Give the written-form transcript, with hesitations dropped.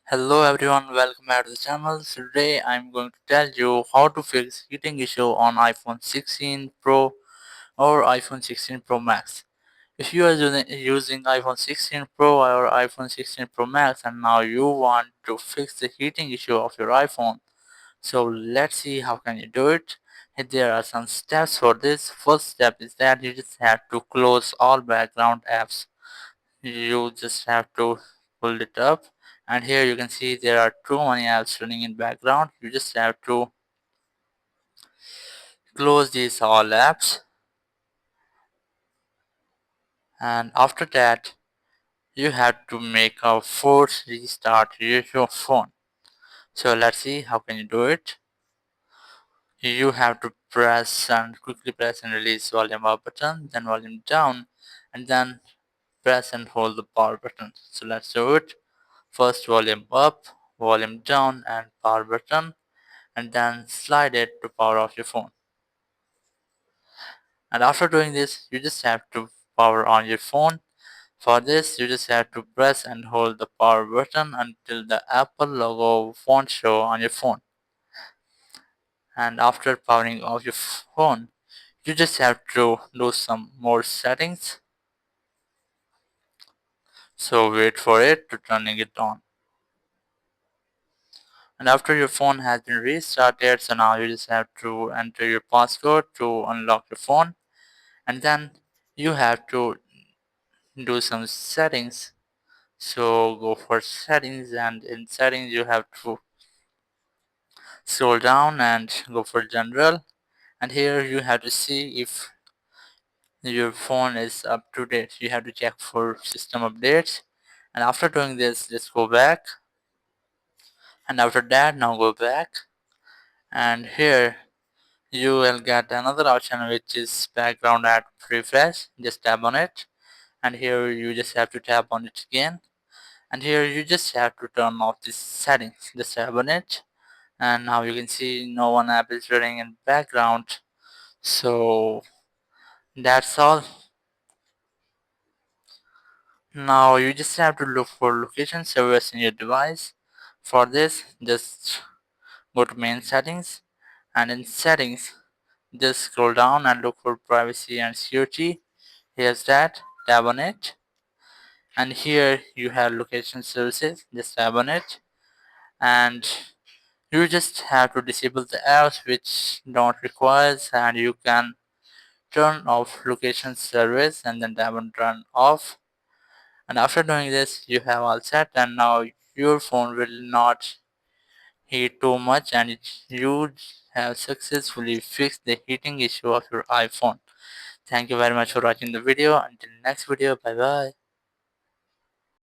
Hello everyone, welcome back to the channel. Today I'm going to tell you how to fix heating issue on iPhone 16 Pro or iPhone 16 Pro Max. If you are using iPhone 16 Pro or iPhone 16 Pro Max and now you want to fix the heating issue of your iPhone, so let's see how can you do it. There are some steps for this. First step is that you just have to close all background apps. You just have to pull it up, and here you can see there are too many apps running in background. You just have to close these all apps, and after that you have to make a force restart your phone. So let's see how can you do it. You have to quickly press and release volume up button, then volume down, and then press and hold the power button. So let's do it. First volume up, volume down, and power button, and then slide it to power off your phone. And after doing this, you just have to power on your phone. For this, you just have to press and hold the power button until the Apple logo won't show on your phone. And after powering off your phone, you just have to do some more settings. So wait for it to turning it on. And after your phone has been restarted, so now you just have to enter your passcode to unlock your phone. And then you have to do some settings. So go for settings, and in settings you have to scroll down and go for general, and here you have to see if your phone is up to date. You have to check for system updates, and after doing this just go back, and after that now go back, and here you will get another option which is background app refresh. Just tap on it, and here you just have to tap on it again, and here you just have to turn off these settings. Just tap on it, and now you can see no one app is running in background. So that's all. Now you just have to look for location service in your device. For this, just go to main settings, and in settings just scroll down and look for privacy and security. Here's that, tap on it, and here you have location services. Just tap on it, and you just have to disable the apps which don't require, and you can turn off location service and then tap on turn off. And after doing this you have all set, and now your phone will not heat too much, and you have successfully fixed the heating issue of your iPhone. Thank you very much for watching the video. Until next video, bye bye.